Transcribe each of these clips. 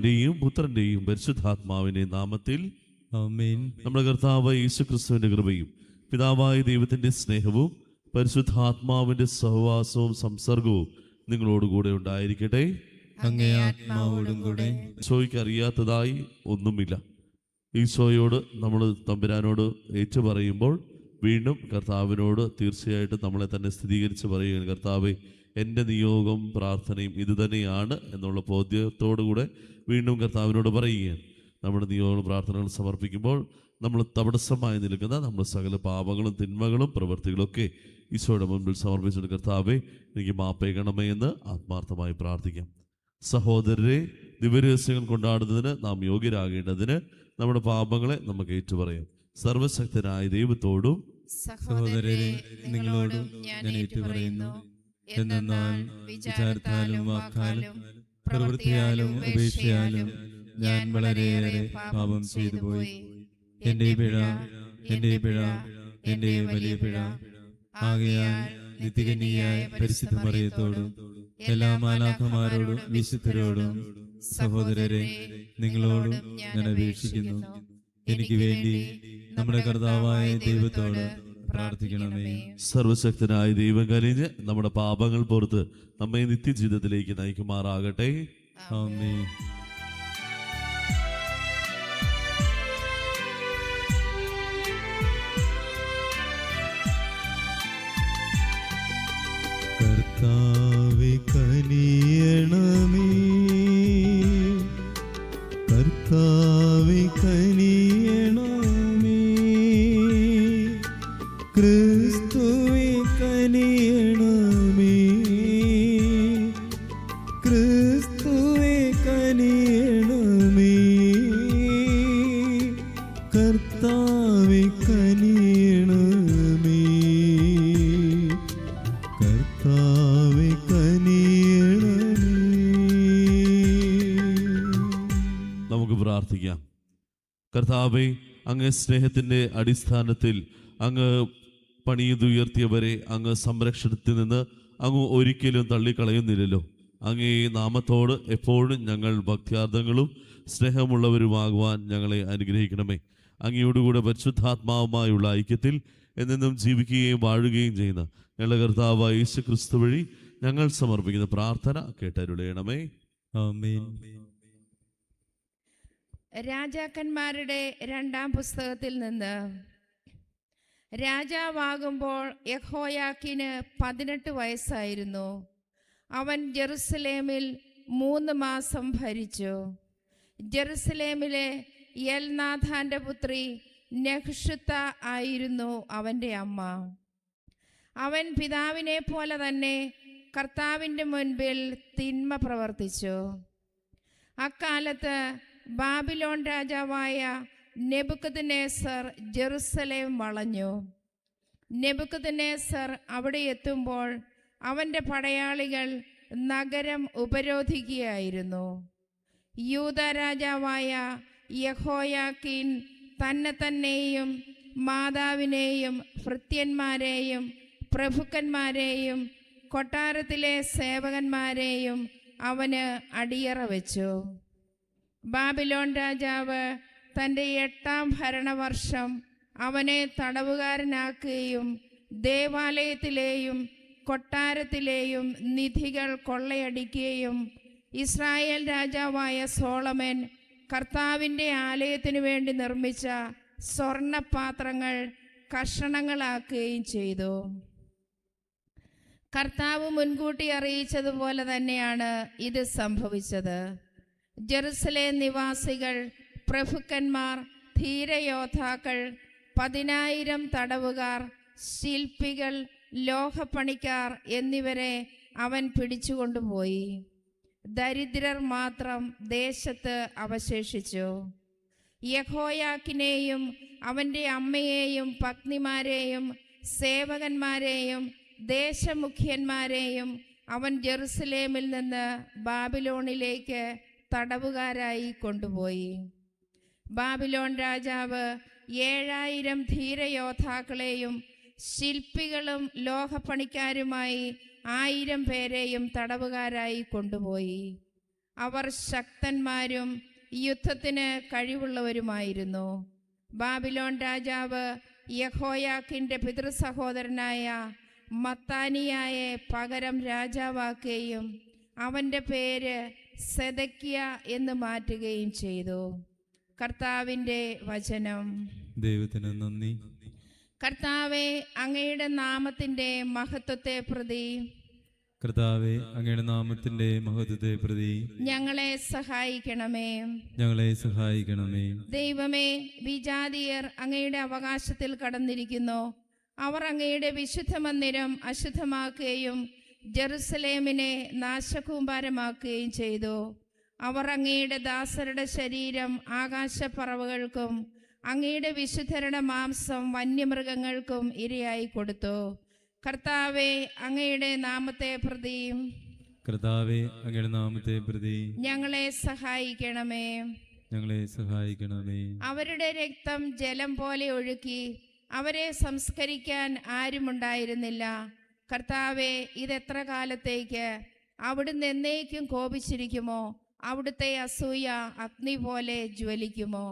പിതാവിന്റെയും പുത്രന്റെയും പരിശുദ്ധാത്മാവിന്റെയും നാമത്തിൽ ആമേൻ. നമ്മുടെ കർത്താവ് യേശുക്രിസ്തുവിന്റെ കൃപയും പിതാവായ ദൈവത്തിന്റെ സ്നേഹവും പരിശുദ്ധാത്മാവിന്റെ സഹവാസവും സംസർഗവും നിങ്ങളോടുകൂടെ ഉണ്ടായിരിക്കട്ടെ. അങ്ങേ ആത്മാവോടും കൂടെ. ഈശോയ്ക്ക് അറിയാത്തതായി ഒന്നുമില്ല. ഈശോയോട് നമ്മൾ തമ്പുരാനോട് ഏറ്റുപറയുമ്പോൾ വീണ്ടും കർത്താവിനോട് തീർച്ചയായിട്ടും നമ്മളെ തന്നെ സ്ഥിരീകരിച്ച് പറയുകയാണ്. കർത്താവേ, എൻ്റെ നിയോഗം പ്രാർത്ഥനയും ഇതുതന്നെയാണ് എന്നുള്ള ബോധ്യത്തോടുകൂടെ വീണ്ടും കർത്താവിനോട് പറയുകയാണ്. നമ്മുടെ നിയോഗങ്ങളും പ്രാർത്ഥനകളും സമർപ്പിക്കുമ്പോൾ നമ്മൾ തടസ്സമായി നിൽക്കുന്ന നമ്മുടെ സകല പാപങ്ങളും തിന്മകളും പ്രവൃത്തികളൊക്കെ ഈശോയുടെ മുൻപിൽ സമർപ്പിച്ചുകൊണ്ട് കർത്താവേ, എനിക്ക് മാപ്പേകണമേ എന്ന് ആത്മാർത്ഥമായി പ്രാർത്ഥിക്കാം. സഹോദരരെ, ദിവ്യരഹസ്യങ്ങൾ കൊണ്ടാടുന്നതിന് നാം യോഗ്യരാകേണ്ടതിന് നമ്മുടെ പാപങ്ങളെ നമുക്ക് ഏറ്റുപറയാം. സർവശക്തനായ ദൈവത്തോടും സഹോദരരെ, നിങ്ങളോടും ഞാൻ ഏറ്റുപറയുന്നു. എന്തെന്നാൽ വിചാരത്താലും വാക്കാലും പ്രവൃത്തിയാലും ഉപേക്ഷയാലും ഞാൻ വളരെയേറെ പാപം ചെയ്തു പോയി. എൻ്റെ പിഴ, എൻ്റെ പിഴ, എൻ്റെ വലിയ പിഴ. ആകയാൽ നിത്യകന്യയായ പരിശുദ്ധ മറിയത്തോടും എല്ലാ മാലാഖമാരോടും വിശുദ്ധരോടും സഹോദരരെ, നിങ്ങളോടും ഞാൻ അപേക്ഷിക്കുന്നു, എനിക്ക് വേണ്ടി നമ്മുടെ കർത്താവായ ദൈവത്തോട് പ്രാർത്ഥിക്കണമേ. സർവശക്തനായ ദൈവം കനിഞ്ഞ് നമ്മുടെ പാപങ്ങൾ പുറത്ത് നമ്മെ നിത്യജീവിതത്തിലേക്ക് നയിക്കുമാറാകട്ടെ. ആമേൻ. കർത്താവേ കനിയണമേ, കർത്താവേ കനിയണമേ, ക്രിസ്തുവേ കനിയണമേ, ക്രിസ്തുവേ കനിയണമേ, കർത്താവേ കനിയണമേ, കർത്താവേ കനിയണമേ. നമുക്ക് പ്രാർത്ഥിക്കാം. കർത്താവേ, അങ്ങ് സ്നേഹത്തിൻ്റെ അടിസ്ഥാനത്തിൽ അങ്ങ് പണിയുയർത്തിയവരെ അങ്ങ് സംരക്ഷണത്തിൽ നിന്ന് അങ്ങ് ഒരിക്കലും തള്ളിക്കളയുന്നില്ലല്ലോ. അങ്ങേ നാമത്തോട് എപ്പോഴും ഞങ്ങൾ ഭക്ത്യാർത്ഥങ്ങളും സ്നേഹമുള്ളവരുമാകുവാൻ ഞങ്ങളെ അനുഗ്രഹിക്കണമേ. അങ്ങയോടുകൂടെ പരിശുദ്ധാത്മാവുമായുള്ള ഐക്യത്തിൽ എന്നെന്നും ജീവിക്കുകയും വാഴുകയും ചെയ്യുന്ന ഞങ്ങളുടെ കർത്താവായ യേശു ക്രിസ്തു വഴി ഞങ്ങൾ സമർപ്പിക്കുന്ന പ്രാർത്ഥന കേട്ടരുളയണമേ. ആമേൻ. രാജാക്കന്മാരുടെ 2-ാം പുസ്തകത്തിൽ നിന്ന്. രാജാവാകുമ്പോൾ യെഹോയാക്കീന് 18 വയസ്സായിരുന്നു. അവൻ ജെറുസലേമിൽ 3 മാസം ഭരിച്ചു. ജെറുസലേമിലെ എൽനാഥാന്റെ പുത്രി നെഹ്ഷത്ത ആയിരുന്നു അവൻ്റെ അമ്മ. അവൻ പിതാവിനെ പോലെ തന്നെ കർത്താവിൻ്റെ മുൻപിൽ തിന്മ പ്രവർത്തിച്ചു. അക്കാലത്ത് ബാബിലോൺ രാജാവായ നെബൂഖദ്നേസർ ജെറുസലേം വളഞ്ഞു. നെബൂഖദ്നേസർ അവിടെ എത്തുമ്പോൾ അവൻ്റെ പടയാളികൾ നഗരം ഉപരോധിക്കുകയായിരുന്നു. യൂദ രാജാവായ യെഹോയാക്കീൻ തന്നെയും മാതാവിനെയും ഭൃത്യന്മാരെയും പ്രഭുക്കന്മാരെയും കൊട്ടാരത്തിലെ സേവകന്മാരെയും അവന് അടിയറ വെച്ചു. ബാബിലോൺ രാജാവ് തൻ്റെ 8-ാം ഭരണവർഷം അവനെ തടവുകാരനാക്കുകയും ദേവാലയത്തിലെയും കൊട്ടാരത്തിലെയും നിധികൾ കൊള്ളയടിക്കുകയും ഇസ്രായേൽ രാജാവായ സോളമൻ കർത്താവിൻ്റെ ആലയത്തിനു വേണ്ടി നിർമ്മിച്ച സ്വർണപാത്രങ്ങൾ കഷണങ്ങളാക്കുകയും ചെയ്തു. കർത്താവ് മുൻകൂട്ടി അറിയിച്ചതുപോലെ തന്നെയാണ് ഇത് സംഭവിച്ചത്. ജെറുസലേം നിവാസികൾ, പ്രഭുക്കന്മാർ, ധീരയോദ്ധാക്കൾ, 10,000 തടവുകാർ, ശില്പികൾ, ലോഹപ്പണിക്കാർ എന്നിവരെ അവൻ പിടിച്ചുകൊണ്ടുപോയി. ദരിദ്രർ മാത്രം ദേശത്ത് അവശേഷിച്ചു. യെഹോയാക്കിനെയും അവൻ്റെ അമ്മയെയും പത്നിമാരെയും സേവകന്മാരെയും ദേശമുഖ്യന്മാരെയും അവൻ ജെറുസലേമിൽ നിന്ന് ബാബിലോണിലേക്ക് തടവുകാരായി കൊണ്ടുപോയി. ബാബിലോൺ രാജാവ് 7,000 ധീരയോദ്ധാക്കളെയും ശില്പികളും ലോഹപ്പണിക്കാരുമായി 1,000 പേരെയും തടവുകാരായി കൊണ്ടുപോയി. അവർ ശക്തന്മാരും യുദ്ധത്തിന് കഴിവുള്ളവരുമായിരുന്നു. ബാബിലോൺ രാജാവ് യഹോയാക്കിൻ്റെ പിതൃസഹോദരനായ മത്താനിയായെ പകരം രാജാവാക്കുകയും അവൻ്റെ പേര് സെദക്കിയ എന്ന് മാറ്റുകയും ചെയ്തു. കർത്താവിൻ്റെ വചനം. ദൈവത്തിന് നന്ദി. കർത്താവെ, അങ്ങയുടെ നാമത്തിൻ്റെ മഹത്വത്തെ പ്രതി കർത്താവെ, അങ്ങയുടെ നാമത്തിന്റെ മഹത്വത്തെ പ്രതി ഞങ്ങളെ സഹായിക്കണമേ. ഞങ്ങളെ സഹായിക്കണമേ. ദൈവമേ, വിജാതീയർ അങ്ങയുടെ അവകാശത്തിൽ കടന്നിരിക്കുന്നു. അവർ അങ്ങയുടെ വിശുദ്ധ മന്ദിരം അശുദ്ധമാക്കുകയും ജെറുസലേമിനെ നാശകൂമ്പാരമാക്കുകയും ചെയ്തു. അവർ അങ്ങയുടെ ദാസരുടെ ശരീരം ആകാശപ്പറവകൾക്കും അങ്ങയുടെ വിശുദ്ധരുടെ മാംസം വന്യമൃഗങ്ങൾക്കും ഇരയായി കൊടുത്തു. കർത്താവെ, അങ്ങയുടെ നാമത്തെ പ്രതി കർത്താവെ, അങ്ങയുടെ നാമത്തെ പ്രതി ഞങ്ങളെ സഹായിക്കണമേ. ഞങ്ങളെ സഹായിക്കണമേ. അവരുടെ രക്തം ജലം പോലെ ഒഴുക്കി അവരെ സംസ്കരിക്കാൻ ആരുമുണ്ടായിരുന്നില്ല. കർത്താവെ, ഇതെത്ര കാലത്തേക്ക്? അവിടുന്ന് എന്നേക്കും കോപിച്ചിരിക്കുമോ? അവിടുത്തെ അസൂയ അഗ്നി പോലെ ജ്വലിക്കുമോ?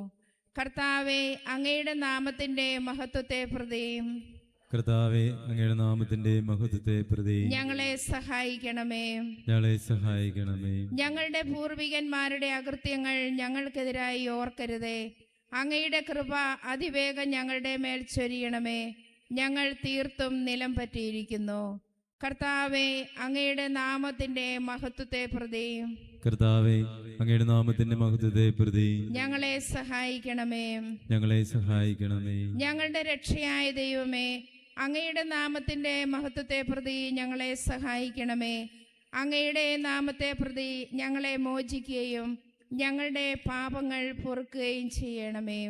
കർത്താവെ, അങ്ങയുടെ നാമത്തിൻ്റെ മഹത്വത്തെ പ്രതി കർത്താവെ, അങ്ങയുടെ നാമത്തിന്റെ മഹത്വത്തെ പ്രതി ഞങ്ങളെ സഹായിക്കണമേ. ഞങ്ങളെ സഹായിക്കണമേ. ഞങ്ങളുടെ പൂർവികന്മാരുടെ അകൃത്യങ്ങൾ ഞങ്ങൾക്കെതിരായി ഓർക്കരുതേ. അങ്ങയുടെ കൃപ അതിവേഗം ഞങ്ങളുടെ മേൽ ചൊരിയണമേ. ഞങ്ങൾ തീർത്തും നിലം പറ്റിയിരിക്കുന്നു. കർത്താവെ, അങ്ങയുടെ നാമത്തിൻ്റെ മഹത്വത്തെ പ്രതി കർത്താവെ, അങ്ങയുടെ നാമത്തിന്റെ മഹത്വത്തെ പ്രതി ഞങ്ങളെ സഹായിക്കണമേ. ഞങ്ങളെ സഹായിക്കണമേ. ഞങ്ങളുടെ രക്ഷയായ ദൈവമേ, അങ്ങയുടെ നാമത്തിൻ്റെ മഹത്വത്തെ പ്രതി ഞങ്ങളെ സഹായിക്കണമേ. അങ്ങയുടെ നാമത്തെ പ്രതി ഞങ്ങളെ മോചിക്കുകയും ഞങ്ങളുടെ പാപങ്ങൾ പൊറുക്കുകയും ചെയ്യണമേ.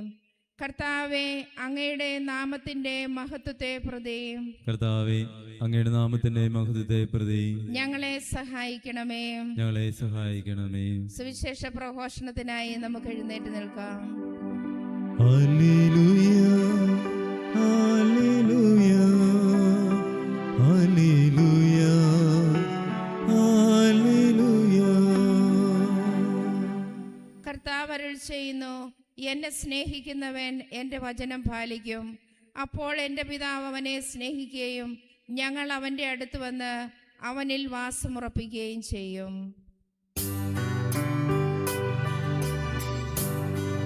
കർത്താവെ, അങ്ങയുടെ നാമത്തിൻ്റെ മഹത്വത്തെ പ്രതി കർത്താവെ, അങ്ങയുടെ നാമത്തിന്റെ മഹത്വത്തെ പ്രതി ഞങ്ങളെ സഹായിക്കണമേ. ഞങ്ങളെ സഹായിക്കണമേ. സുവിശേഷ പ്രഘോഷണത്തിനായി നമുക്ക് എഴുന്നേറ്റ് നിൽക്കാം. Hallelujah, hallelujah, hallelujah, hallelujah. കർത്താവ് അരുൾ ചെയ്യുന്നു, എന്നെ സ്നേഹിക്കുന്നവൻ എൻ്റെ വചനം പാലിക്കും. അപ്പോൾ എൻ്റെ പിതാവ് അവനെ സ്നേഹിക്കുകയും ഞങ്ങൾ അവൻ്റെ അടുത്ത് വന്ന് അവനിൽ വാസമുറപ്പിക്കുകയും ചെയ്യും.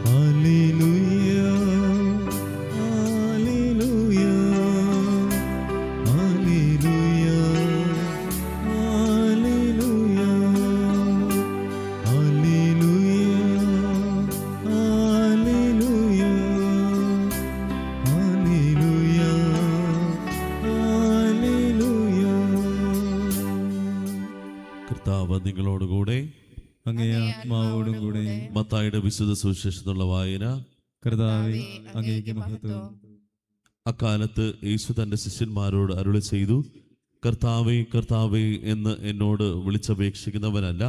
Hallelujah, hallelujah, hallelujah, hallelujah, hallelujah, hallelujah, hallelujah, hallelujah. കർത്താവ് നിങ്ങളോടുകൂടെ. അങ്ങേ ആത്മാവോടും കൂടെ. മത്തായിയുടെ വിശുദ്ധ സുവിശേഷത്തിലുള്ള വായന. കർത്താവേ, അങ്ങേക്ക് മഹത്വം. അക്കാലത്ത് യേശു തൻ്റെ ശിഷ്യന്മാരോട് അരുളി ചെയ്തു, കർത്താവേ, കർത്താവേ എന്ന് എന്നോട് വിളിച്ചപേക്ഷിക്കുന്നവനല്ല,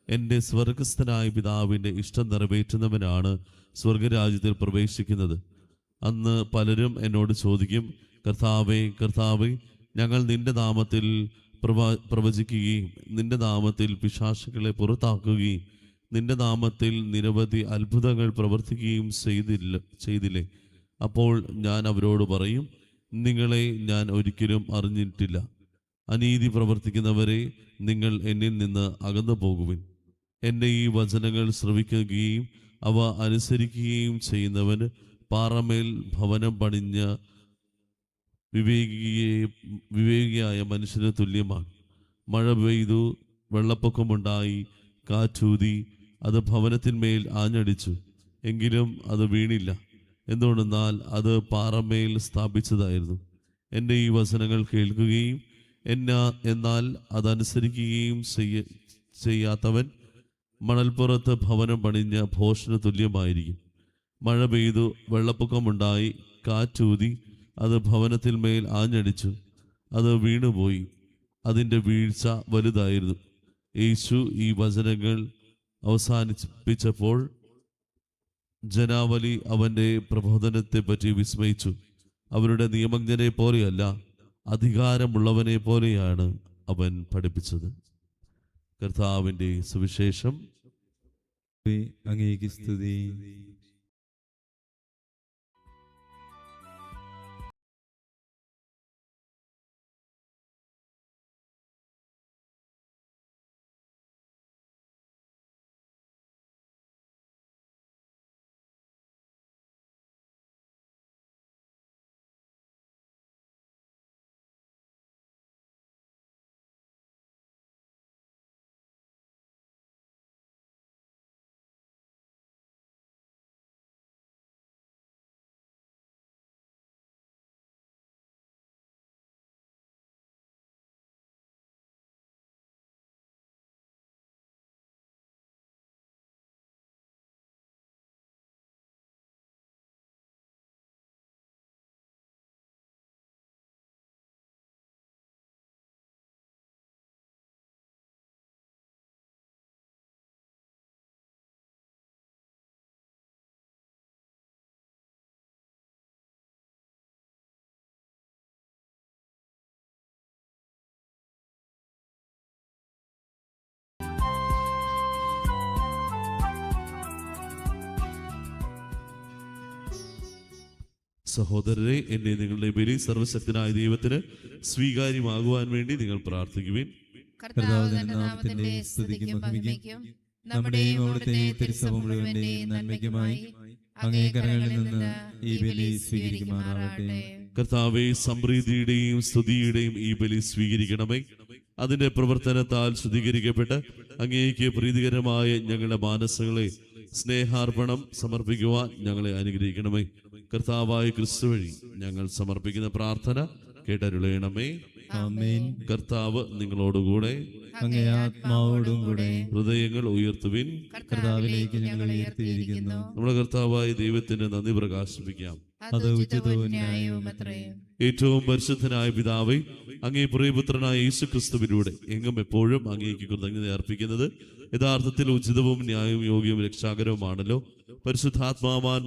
എൻ്റെ സ്വർഗസ്ഥനായ പിതാവിൻ്റെ ഇഷ്ടം നിറവേറ്റുന്നവനാണ് സ്വർഗരാജ്യത്തിൽ പ്രവേശിക്കുന്നത്. അന്ന് പലരും എന്നോട് ചോദിക്കും, കർത്താവേ, കർത്താവേ, ഞങ്ങൾ നിന്റെ നാമത്തിൽ പ്രവചിക്കുകയും നിന്റെ നാമത്തിൽ പിശാചുക്കളെ പുറത്താക്കുകയും നിന്റെ നാമത്തിൽ നിരവധി അത്ഭുതങ്ങൾ പ്രവർത്തിക്കുകയും ചെയ്തില്ലേ? അപ്പോൾ ഞാൻ അവരോട് പറയും, നിങ്ങളെ ഞാൻ ഒരിക്കലും അറിഞ്ഞിട്ടില്ല. അനീതി പ്രവർത്തിക്കുന്നവരെ, നിങ്ങൾ എന്നിൽ നിന്ന് അകന്നു പോകുവിൻ. എൻ്റെ ഈ വചനങ്ങൾ ശ്രവിക്കുകയും അവ അനുസരിക്കുകയും ചെയ്യുന്നവന് പാറമേൽ ഭവനം പണിഞ്ഞ വിവേകിയായ മനുഷ്യന് തുല്യമാണ്. മഴ പെയ്തു, വെള്ളപ്പൊക്കമുണ്ടായി, കാറ്റൂതി, അത് ഭവനത്തിന്മേൽ ആഞ്ഞടിച്ചു, എങ്കിലും അത് വീണില്ല. എന്തുകൊണ്ടെന്നാൽ അത് പാറമേൽ സ്ഥാപിച്ചതായിരുന്നു. എൻ്റെ ഈ വചനങ്ങൾ കേൾക്കുകയും എന്നാൽ അതനുസരിക്കുകയും ചെയ്യാത്തവൻ മണൽപ്പുറത്ത് ഭവനം പണിഞ്ഞ ഭോഷന് തുല്യമായിരിക്കും. മഴ പെയ്തു, വെള്ളപ്പൊക്കമുണ്ടായി, കാറ്റൂതി, അത് ഭവനത്തിന്മേൽ ആഞ്ഞടിച്ചു, അത് വീണുപോയി. അതിൻ്റെ വീഴ്ച വലുതായിരുന്നു. യേശു ഈ വചനങ്ങൾ അവസാനിപ്പിച്ചപ്പോൾ ജനാവലി അവൻ്റെ പ്രബോധനത്തെപ്പറ്റി വിസ്മയിച്ചു. അവരുടെ നിയമജ്ഞനെ പോലെയല്ല, അധികാരമുള്ളവനെ പോലെയാണ് അവൻ പഠിപ്പിച്ചത്. കർത്താവിൻ്റെ സുവിശേഷം. അങ്ങേക്ക് സ്തുതി. സഹോദരരെ, എന്നെ നിങ്ങളുടെ ബലി സർവശക്തനായ ദൈവത്തിന് സ്വീകാര്യമാകുവാൻ വേണ്ടി നിങ്ങൾ പ്രാർത്ഥിക്കുവിൻ. കർത്താവ് തന്റെ നാമത്തിന്റെ സ്തുതിക്കും മഹിമയ്ക്കും നമ്മുടെയും അവിടുത്തെ തിരുസഭ മുഴുവന്റെയും നന്മയ്ക്കുമായി അങ്ങേ കരങ്ങളിൽ നിന്ന് ഈ ബലി സ്വീകരിക്കുമാറാകട്ടെ. കർത്താവെ, സമൃദ്ധിയുടെയും സ്തുതിയുടെയും ഈ ബലി സ്വീകരിക്കണമേ. അതിന്റെ പ്രവർത്തനത്താൽ ശുദ്ധീകരിക്കപ്പെട്ട് അങ്ങേക്ക് പ്രീതികരമായ ഞങ്ങളുടെ മാനസങ്ങളെ സ്നേഹാർപ്പണം സമർപ്പിക്കുവാൻ ഞങ്ങളെ അനുഗ്രഹിക്കണമേ. കർത്താവായ ക്രിസ്തു വഴി ഞങ്ങൾ സമർപ്പിക്കുന്ന പ്രാർത്ഥന കേട്ടരുളയണമേ. ആമേൻ. കർത്താവ് നിങ്ങളോടുകൂടെ, അങ്ങേ ആത്മാവോടും കൂടെ. ഹൃദയങ്ങൾ ഉയർത്തുവിൻ. കർത്താവിലേക്ക് ഞങ്ങൾ ഉയർത്തിയിരിക്കുന്നു. നമ്മുടെ കർത്താവായ ദൈവത്തിന് നന്ദി പ്രകാശിപ്പിക്കാം. അത് ഉചിതവും ന്യായവുമത്രേ. ഏറ്റവും പരിശുദ്ധനായ പിതാവേ, അങ്ങേ പ്രിയപുത്രനായ യേശുക്രിസ്തുവിലൂടെ എങ്ങും എപ്പോഴും അങ്ങേക്ക് കൃതജ്ഞത അർപ്പിക്കുന്നത് യഥാർത്ഥത്തിൽ ഉചിതവും ന്യായവും യോഗ്യവും രക്ഷാകരവുമാണല്ലോ. പരിശുദ്ധാത്മാവാൻ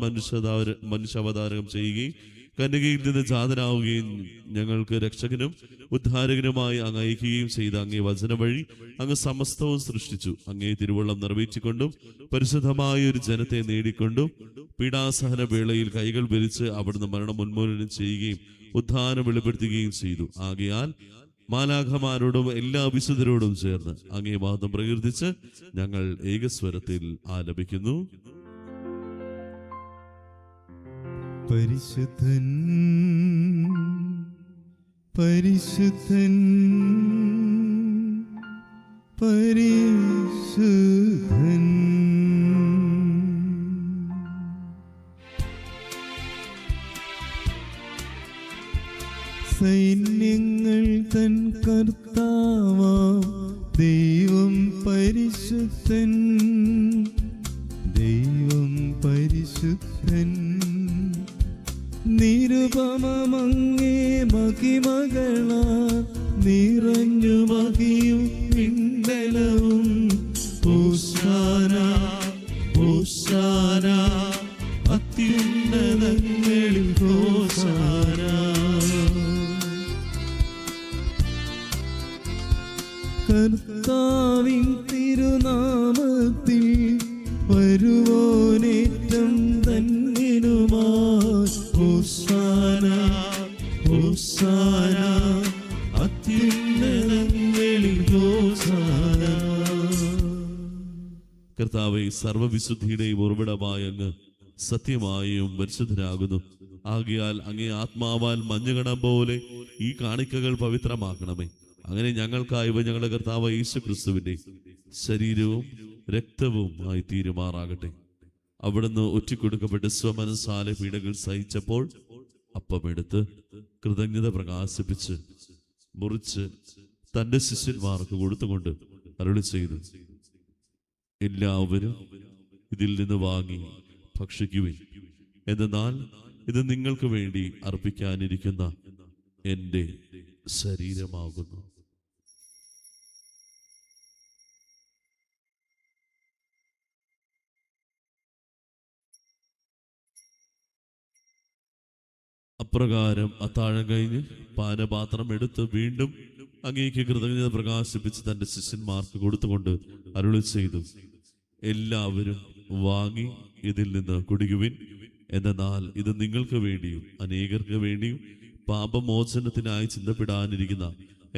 മനുഷ്യാവതാരം ചെയ്യുകയും കന്യകയിൽ നിന്ന് ജാതനാവുകയും ഞങ്ങൾക്ക് രക്ഷകനും ഉദ്ധാരകനുമായി അങ്ങ് അയക്കുകയും ചെയ്ത അങ്ങേ വചനം വഴി അങ്ങ് സമസ്തവും സൃഷ്ടിച്ചു. അങ്ങേ തിരുവള്ളം നിറവേറ്റിക്കൊണ്ടും പരിശുദ്ധമായ ഒരു ജനത്തെ നേടിക്കൊണ്ടും പീഡാസഹന വേളയിൽ കൈകൾ വിരിച്ച് അവിടുന്ന് മരണം ഉന്മൂലനം ചെയ്യുകയും ഉദ്ധാനം വെളിപ്പെടുത്തുകയും ചെയ്തു. ആകയാൽ മാലാഖമാരോടും എല്ലാ വിശുദ്ധരോടും ചേർന്ന് അങ്ങേ മഹത്വം പ്രകീർത്തിച്ച് ഞങ്ങൾ ഏകസ്വരത്തിൽ ആലപിക്കുന്നു. പരിശുദ്ധൻ, പരിശുദ്ധൻ, പരിശുദ്ധൻ. സൈന്യങ്ങൾ തൻ കർത്താവാം ദൈവം പരിശുദ്ധൻ, ദൈവം പരിശുദ്ധൻ. നിരുപമങ്ങേ മഹിമകളാ നിറഞ്ഞു മഹിയും പിണ്ടലവും. ഹോശാന, ഹോശാന, അത്യുന്നതങ്ങളിൽ ഹോശാന. കർത്താവിൻ തിരുനാമത്തിൽ വരുവോനേറ്റം ധന്യനുമായി. ഹോശാന, ഹോശാന, അത്യുന്നതങ്ങളിൽ ഹോശാന. കർത്താവേ, സർവ്വവിശുദ്ധിയുടെയും ഉറവിടമായ അങ്ങ് സത്യമായും പരിശുദ്ധനാകുന്നു. ആകയാൽ അങ്ങേ ആത്മാവാൽ മഞ്ഞുകണം പോലെ ഈ കാണിക്കകൾ പവിത്രമാക്കണമേ. അങ്ങനെ ഞങ്ങൾക്കായി ഞങ്ങളുടെ കർത്താവ് യേശുക്രിസ്തുവിന്റെ ശരീരവും രക്തവും ആയി തീരുമാറാകട്ടെ. അവിടുന്ന് ഒറ്റിക്കൊടുക്കപ്പെട്ട് സ്വമനസാലെ പീഡകൾ സഹിച്ചപ്പോൾ അപ്പമെടുത്ത് കൃതജ്ഞത പ്രകാശിപ്പിച്ച് മുറിച്ച് തന്റെ ശിഷ്യന്മാർക്ക് കൊടുത്തുകൊണ്ട് അരുളി ചെയ്തു, എല്ലാവരും ഇതിൽ നിന്ന് വാങ്ങി ഭക്ഷിക്കുവിൻ. എന്നാൽ ഇത് നിങ്ങൾക്ക് വേണ്ടി അർപ്പിക്കാനിരിക്കുന്ന എൻ്റെ ശരീരമാകുന്നു. അപ്രകാരം അത്താഴം കഴിഞ്ഞ് പാനപാത്രം എടുത്ത് വീണ്ടും അങ്ങേക്ക് കൃതജ്ഞത പ്രകാശിപ്പിച്ച് തൻ്റെ ശിഷ്യന്മാർക്ക് കൊടുത്തുകൊണ്ട് അരുളി ചെയ്തു, എല്ലാവരും വാങ്ങി ഇതിൽ നിന്ന് കുടിക്കുവിൻ. എന്നാൽ ഇത് നിങ്ങൾക്ക് വേണ്ടിയും അനേകർക്ക് വേണ്ടിയും പാപമോചനത്തിനായി ചിന്തപ്പെടാനിരിക്കുന്ന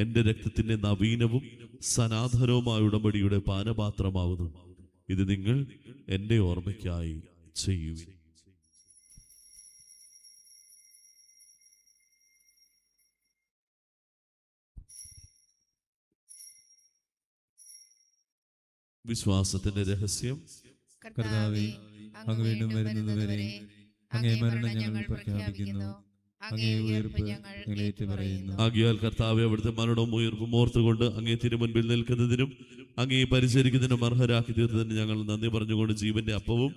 എൻ്റെ രക്തത്തിൻ്റെ നവീനവും സനാതനവുമായ ഉടമ്പടിയുടെ പാനപാത്രമാവുന്നു. ഇത് നിങ്ങൾ എൻ്റെ ഓർമ്മയ്ക്കായി ചെയ്യുവിൻ. വിശ്വാസത്തിന്റെ രഹസ്യം. കർത്താവേ, അങ്ങ് വീണ്ടും വരുന്നതുവരെ അങ്ങേ മരണം ഞങ്ങൾ പ്രഖ്യാപിക്കുന്നു, അങ്ങേ ഉയർപ്പ് ഞങ്ങൾ ഏറ്റുപറയുന്നു. ആകയാൽ കർത്താവേ, അവിടുത്തെ മരണവും ഉയർപ്പും ഓർത്തുകൊണ്ട് അങ്ങേ തിരുമുൻപിൽ നിൽക്കുന്നതിനും അങ്ങേ പരിചരിക്കുന്നതിനും അർഹരാക്കി തീർത്തതിന് ഞങ്ങൾ നന്ദി പറഞ്ഞുകൊണ്ട് ജീവന്റെ അപ്പവും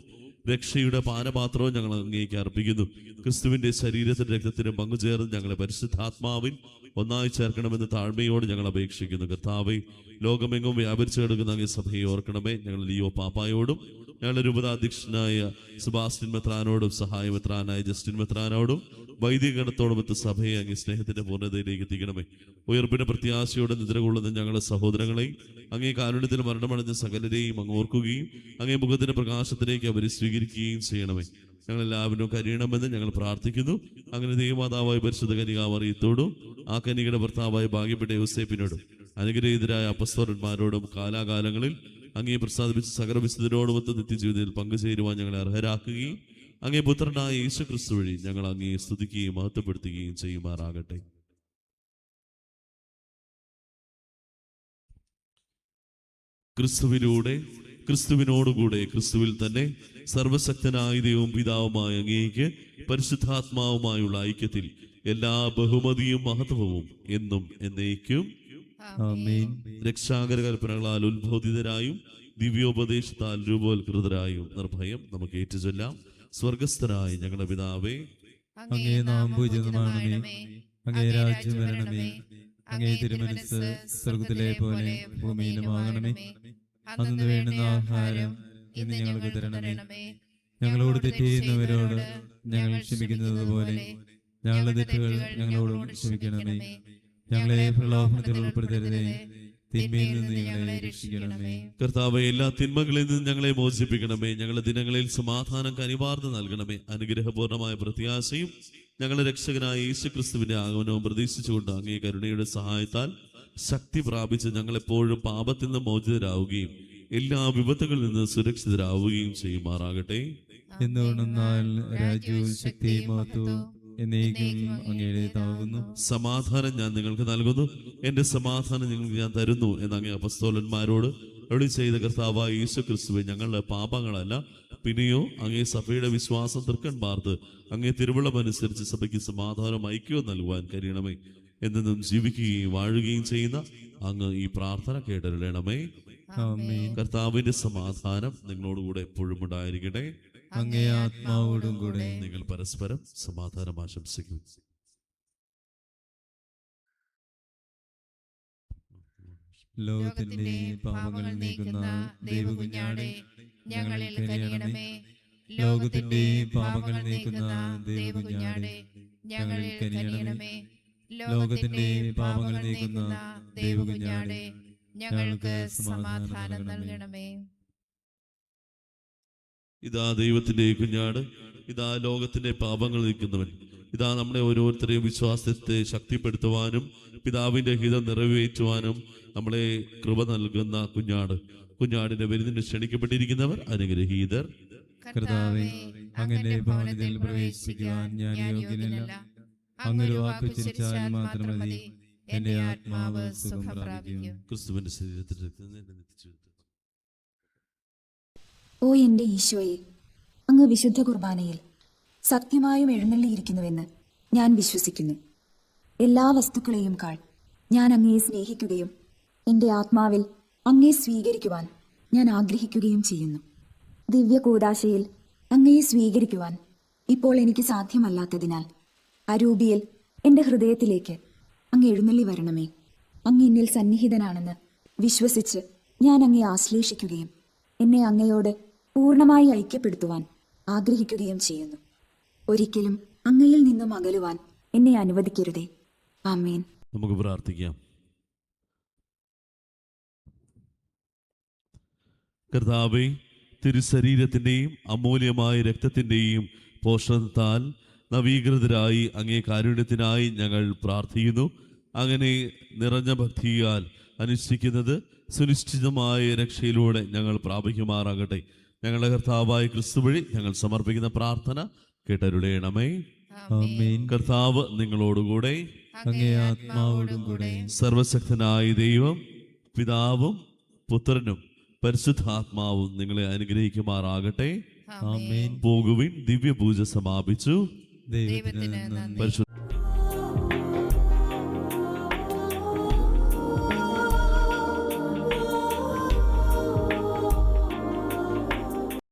രക്ഷയുടെ പാനപാത്രവും ഞങ്ങൾ അങ്ങേക്ക് അർപ്പിക്കുന്നു. ക്രിസ്തുവിന്റെ ശരീരത്തിന്റെ രക്തത്തിനും പങ്കുചേർന്ന് ഞങ്ങളെ പരിശുദ്ധാത്മാവിൽ ഒന്നായി ചേർക്കണമെന്ന് താഴ്മയോട് ഞങ്ങൾ അപേക്ഷിക്കുന്നു. കർത്താവേ, ലോകമെങ്ങും വ്യാപരിച്ചു കിടക്കുന്ന അങ്ങേ സഭയെ ഓർക്കണമേ. ഞങ്ങൾ ലിയോ പാപ്പായോടും ഞങ്ങളുടെ രൂപതാധ്യക്ഷനായ സെബാസ്റ്റ്യൻ മെത്രാനോടും സഹായ മെത്രാനായ ജസ്റ്റിൻ മെത്രാനോടും വൈദികഗണത്തോടും എത്ത സഭയെ അങ്ങേ സ്നേഹത്തിന്റെ പൂർണ്ണതയിലേക്ക് എത്തിക്കണമേ. ഉയർപ്പിന്റെ പ്രത്യാശയോടെ നിദ്രകൊള്ളുന്ന ഞങ്ങളുടെ സഹോദരങ്ങളെയും അങ്ങേ കാരുണ്യത്തിൽ മരണമടഞ്ഞ സകലരെയും അങ്ങ് ഓർക്കുകയും അങ്ങേ മുഖത്തിന്റെ പ്രകാശത്തിലേക്ക് അവരെ സ്വീകരിക്കുകയും ചെയ്യണമേ. ഞങ്ങളെല്ലാവരും കരയണമെന്ന് ഞങ്ങൾ പ്രാർത്ഥിക്കുന്നു. അങ്ങനെ ദൈവമാതാവായ പരിശുദ്ധ കന്യകാമറിയത്തോടും ആ കന്യകയുടെ ഭർത്താവായ ഭാഗ്യപ്പെട്ട യോസേപ്പിനോടും അനുഗ്രഹീതരായ അപ്പസ്തോലന്മാരോടും കാലാകാലങ്ങളിൽ അങ്ങേ പ്രസാദിപ്പിച്ച സകല വിശുദ്ധരോടുമൊത്ത് നിത്യജീവിതത്തിൽ പങ്കുചേരുവാൻ ഞങ്ങളെ അർഹരാക്കുകയും അങ്ങേ പുത്രനായ യേശു ക്രിസ്തു വഴി ഞങ്ങൾ അങ്ങേ സ്തുതിക്കുകയും മഹത്വപ്പെടുത്തുകയും ചെയ്യുമാറാകട്ടെ. ക്രിസ്തുവിലൂടെ, ക്രിസ്തുവിനോടുകൂടെ, ക്രിസ്തുവിൽ തന്നെ സർവശക്തനായ ദൈവവും പിതാവുമായ അങ്ങേക്ക് പരിശുദ്ധാത്മാവുമായുള്ള ഐക്യത്തിൽ എല്ലാ ബഹുമതിയും മഹത്വവും എന്നും എന്നേക്കും ആമേൻ. രക്ഷാകര കൽപ്പനകളാൽ ഉത്ബോധിതരായും ദിവ്യോപദേശത്താൽ രൂപവത്കൃതരായും നിർഭയം നമുക്ക് ഏറ്റുചൊല്ലാം. സ്വർഗസ്ഥനായ ഞങ്ങളുടെ പിതാവേ, അങ്ങേ നാമം പൂജിതമാകണമേ, അങ്ങേ രാജ്യം വരണമേ, അങ്ങേ തിരുമനസ്സ് സ്വർഗത്തിലെ പോലെ ഭൂമിയിലുമാകണമേ. അന്ന് വേണ്ടുന്ന ആഹാരം ഇന്ന് ഞങ്ങൾക്ക് തരണമേ. ഞങ്ങളോട് തെറ്റ് ചെയ്യുന്നവരോട് ഞങ്ങൾ ക്ഷമിക്കുന്നത് പോലെ ഞങ്ങളുടെ തെറ്റുകൾ ഞങ്ങളോടും ക്ഷമിക്കണമേ. ഞങ്ങളെ പ്രലോഭനത്തിൽ ഉൾപ്പെടുത്തരുതേ, തിന്മയിൽ നിന്ന് ഞങ്ങളെ രക്ഷിക്കണമേ. കർത്താവേ, എല്ലാ തിന്മകളിൽ നിന്ന് ഞങ്ങളെ മോചിപ്പിക്കണമേ. ഞങ്ങളുടെ ദിനങ്ങളിൽ സമാധാനം കനിവാർന്ന് നൽകണമേ. അനുഗ്രഹപൂർണമായ പ്രത്യാശയും ഞങ്ങളുടെ രക്ഷകനായ യേശു ക്രിസ്തുവിന്റെ ആഗമനവും പ്രതീക്ഷിച്ചുകൊണ്ട് അങ്ങേ കരുണയുടെ സഹായത്താൽ ശക്തി പ്രാപിച്ച് ഞങ്ങളെപ്പോഴും പാപത്തിൽ നിന്ന് മോചിതരാവുകയും എല്ലാ വിപത്തുകളിൽ നിന്ന് സുരക്ഷിതരാവുകയും ചെയ്യുമാറാകട്ടെ. എന്തുകൊണ്ടെന്നാൽ രാജ്യവും ശക്തിയും മഹത്വവും എന്നേക്കും അങ്ങയുടേതാകുന്നു. സമാധാനം ഞാൻ നിങ്ങൾക്ക് നൽകുന്നു, എന്റെ സമാധാനം നിങ്ങൾക്ക് ഞാൻ തരുന്നു എന്ന് അങ്ങേ അപ്പസ്തോലന്മാരോട് അരുളി ചെയ്ത കർത്താവായ യേശു ക്രിസ്തുവേ, ഞങ്ങളുടെ പാപങ്ങളല്ല പിന്നെയോ അങ്ങേ സഭയുടെ വിശ്വാസം തൃക്കൺ പാർത്ത് അങ്ങേ തിരുവുള്ളമനുസരിച്ച് സഭയ്ക്ക് സമാധാനം ഐക്യവും നൽകുവാൻ കഴിയണമേ. എന്നും ജീവിക്കുകയും വാഴുകയും ചെയ്യുന്ന അങ്ങ് ഈ പ്രാർത്ഥന കേട്ടരുളണമേ. ആമേൻ. കർത്താവിന്റെ സമാധാനം നിങ്ങളോടുകൂടെ എപ്പോഴും ഉണ്ടായിരിക്കട്ടെ. അങ്ങേ ആത്മാവോടും കൂടെ. നിങ്ങൾ പരസ്പരം സമാധാനം ആശംസിക്കും. ലോകത്തിന്റെ പാപങ്ങൾ നീക്കുന്ന ദൈവകുഞ്ഞാടേ, ഞങ്ങളിൽ കനിയണമേ. ലോകത്തിന്റെ പാപങ്ങൾ നീക്കുന്ന ദൈവകുഞ്ഞാടേ, ഞങ്ങളിൽ കനിയണമേ. ലോകത്തിന്റെ പാപങ്ങൾ നീക്കുന്ന ദൈവകുഞ്ഞാടേ, ഞങ്ങൾക്ക് സമാധാനം നൽകണമേ. ഇതാ ദൈവത്തിന്റെ കുഞ്ഞാട്, ഇതാ ലോകത്തിന്റെ പാപങ്ങൾ നീക്കുന്നവൻ. ഇതാ നമ്മളെ ഓരോരുത്തരെയും വിശ്വാസത്തെ ശക്തിപ്പെടുത്തുവാനും പിതാവിന്റെ ഹിതം നിറവേറ്റുവാനും നമ്മളെ കൃപ നൽകുന്ന കുഞ്ഞാട്. കുഞ്ഞാടിന്റെ വിരുന്നിന് ക്ഷണിക്കപ്പെട്ടിരിക്കുന്നവർ അനുഗ്രഹീതർ. കർത്താവേ, അങ്ങന്റെ ഭവനത്തിൽ പ്രവേശിക്കുവാൻ ഞാൻ യോഗ്യനല്ല. അങ്ങൊരു വാക്ക് ഉച്ചരിച്ചാൽ മാത്രം മതി, എന്റെ ആത്മാവ് സുഖം പ്രാപിക്കും. ക്രിസ്തുവിന്റെ ശരീരത്തിൽ രക്തം എന്നെ നിത്യജീവിതത്തിൽ. ഓ എൻ്റെ ഈശോയെ, അങ്ങ് വിശുദ്ധ കുർബാനയിൽ സത്യമായും എഴുന്നള്ളിയിരിക്കുന്നുവെന്ന് ഞാൻ വിശ്വസിക്കുന്നു. എല്ലാ വസ്തുക്കളെയും കാൾ ഞാൻ അങ്ങയെ സ്നേഹിക്കുകയും എൻ്റെ ആത്മാവിൽ അങ്ങയെ സ്വീകരിക്കുവാൻ ഞാൻ ആഗ്രഹിക്കുകയും ചെയ്യുന്നു. ദിവ്യ കൂദാശയിൽ അങ്ങയെ സ്വീകരിക്കുവാൻ ഇപ്പോൾ എനിക്ക് സാധ്യമല്ലാത്തതിനാൽ അരൂപിയിൽ എൻ്റെ ഹൃദയത്തിലേക്ക് അങ്ങ് എഴുന്നള്ളി വരണമേ. അങ്ങ് എന്നിൽ സന്നിഹിതനാണെന്ന് വിശ്വസിച്ച് ഞാൻ അങ്ങയെ ആശ്ലേഷിക്കുകയും എന്നെ അങ്ങയോട് പൂർണ്ണമായി ഐക്യപ്പെടുത്തുവാൻ ആഗ്രഹിക്കുകയും ചെയ്യുന്നു. ഒരിക്കലും അങ്ങയിൽ നിന്നും അകലുവാൻ എന്നെ അനുവദിക്കരുതേ. ആമേൻ. നമുക്ക് പ്രാർത്ഥിക്കാം. കർത്താവേ, തിരുശരീരത്തിൻ്റെയും അമൂല്യമായ രക്തത്തിൻ്റെയും പോഷണത്താൽ നവീകൃതരായി അങ്ങേ കാരുണ്യത്തിനായി ഞങ്ങൾ പ്രാർത്ഥിക്കുന്നു. അങ്ങനെ നിറഞ്ഞ ഭക്തിയാൽ അനുഷ്ഠിക്കുന്നത് സുനിശ്ചിതമായ രക്ഷയിലൂടെ ഞങ്ങൾ പ്രാപിക്കുമാറാകട്ടെ. ഞങ്ങളുടെ കർത്താവായ ക്രിസ്തു വഴി ഞങ്ങൾ സമർപ്പിക്കുന്ന പ്രാർത്ഥന കേട്ടരുളയണമേ. ആമേൻ. കർത്താവ് നിങ്ങളോടുകൂടെ. അങ്ങേ ആത്മാവോടും കൂടെ. സർവശക്തനായ ദൈവം പിതാവും പുത്രനും പരിശുദ്ധാത്മാവും നിങ്ങളെ അനുഗ്രഹിക്കുമാറാകട്ടെ. ആമേൻ. പോകുവിൻ, ദിവ്യപൂജ സമാപിച്ചു. ദൈവത്തിന് നന്ദി. പരിശുദ്ധ